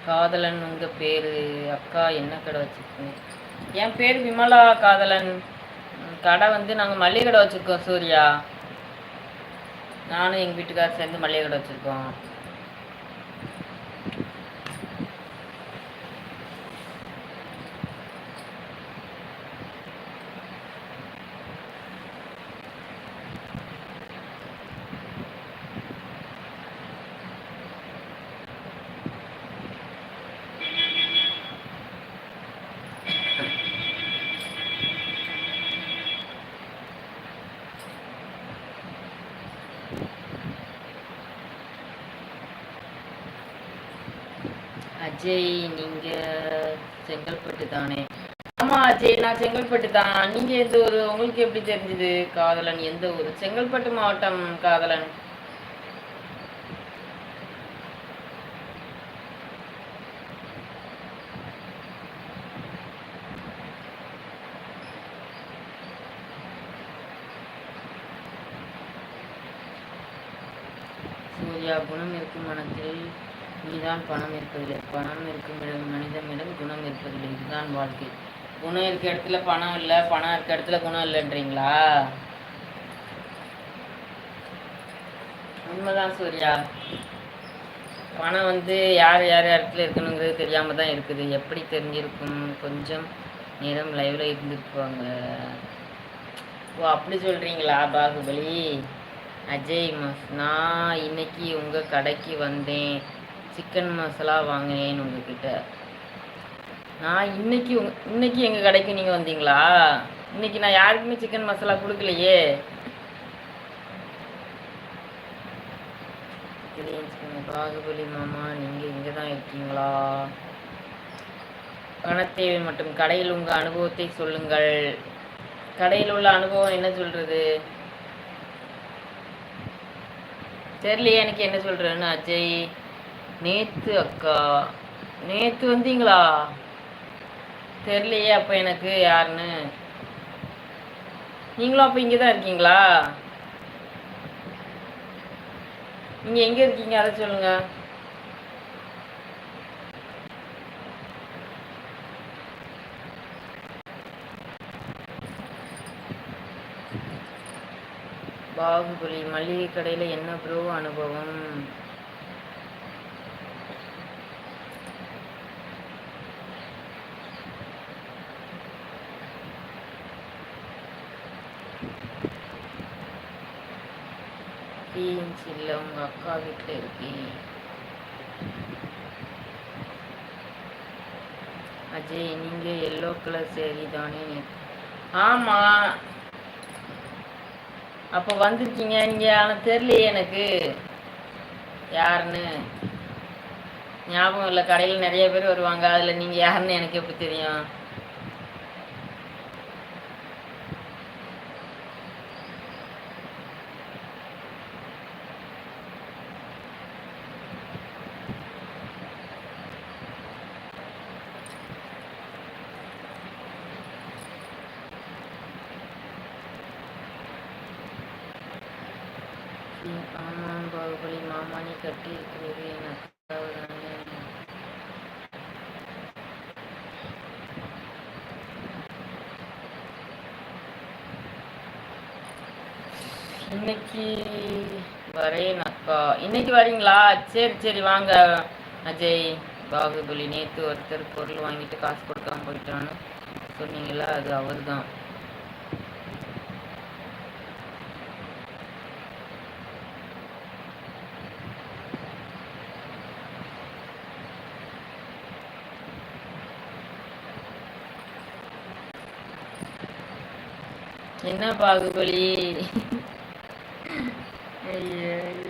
காதலன் உங்கள் பேர்? அக்கா என்ன கடை வச்சுருக்கீங்க? என் பேர் விமலா காதலன். கடை வந்து நாங்கள் மளிகை கடை வச்சுருக்கோம் சூர்யா. நானும் எங்கள் வீட்டுக்காரர் சேர்ந்து மளிகை கடை வச்சுருக்கோம். அஜய், நீங்கள் செங்கல்பட்டு தானே? ஆமாம் அஜய், நான் செங்கல்பட்டு தான். நீங்கள் எந்த ஊர்? உங்களுக்கு எப்படி தெரிஞ்சுது? காதலன் எந்த ஊர்? செங்கல்பட்டு மாவட்டம் காதலன். சூர்யா, குணம் இருக்கும் மனத்தில் இதுதான் பணம் இருப்பதில்லை. பணம் இருக்கும் மனிதனிடம் குணம் இருப்பதில்லை. இதுதான் வாழ்க்கை. குணம் இருக்க இடத்துல பணம் இல்லை, பணம் இருக்க இடத்துல குணம் இல்லைன்றீங்களா? உண்மைதான் சூர்யா. பணம் வந்து யார் யார் இடத்துல இருக்கணுங்கிறது தெரியாமல் தான் இருக்குது. எப்படி தெரிஞ்சிருக்கும்? கொஞ்சம் நேரம் லைவில் இருந்துருப்பாங்க. ஓ, அப்படி சொல்கிறீங்களா பாகுபலி? அஜய் நான் இன்னைக்கு உங்கள் கடைக்கு வந்தேன். சிக்கன் மசாலா வாங்கினேன் உங்ககிட்ட. நான் இன்னைக்கு எங்கள் கடைக்கு நீங்கள் வந்தீங்களா? இன்னைக்கு நான் யாருக்குமே சிக்கன் மசாலா கொடுக்கலையே. பாகுபலி மாமா, நீங்கள் இங்கே தான் இருக்கீங்களா? பணத்தேவை மற்றும் கடையில் உங்கள் அனுபவத்தை சொல்லுங்கள். கடையில் உள்ள அனுபவம் என்ன சொல்கிறது தெரியலையே எனக்கு என்ன சொல்கிறேன்னு. அஜய், நேற்று அக்கா, நேற்று வந்தீங்களா? தெரியலையே அப்போ எனக்கு யாருன்னு. நீங்களும் அப்போ இங்கே தான் இருக்கீங்களா? நீங்கள் எங்கே இருக்கீங்க அதை சொல்லுங்க. பாகுபலி, மளிகை கடையில் என்ன ப்ரோ அனுபவம்? இல்லை, உங்கள் அக்கா வீட்டில் இருக்கேன். அஜய், நீங்கள் எல்லோ கலர் சேரீ தானே? ஆமாம். அப்போ வந்திருக்கீங்க நீங்கள், ஆனால் தெரியலையே எனக்கு யாருன்னு. ஞாபகம் இல்லை. கடையில் நிறைய பேர் வருவாங்க, அதில் நீங்கள் யாருன்னு எனக்கு எப்படி தெரியும்? ஆமாம் பாகுபலி மாமா, நீ கட்டி இருக்கிறது என் அக்காவை தானே? இன்னைக்கு வரேன் அக்கா. இன்னைக்கு வரீங்களா? சரி சரி வாங்க அஜய். பாகுபலி, நேற்று ஒருத்தர் பொருள் வாங்கிட்டு காசு கொடுக்காம போயிட்டான்னு சொன்னீங்களா? அது அவர் தான். என்ன பாகுபலி? ஐயோ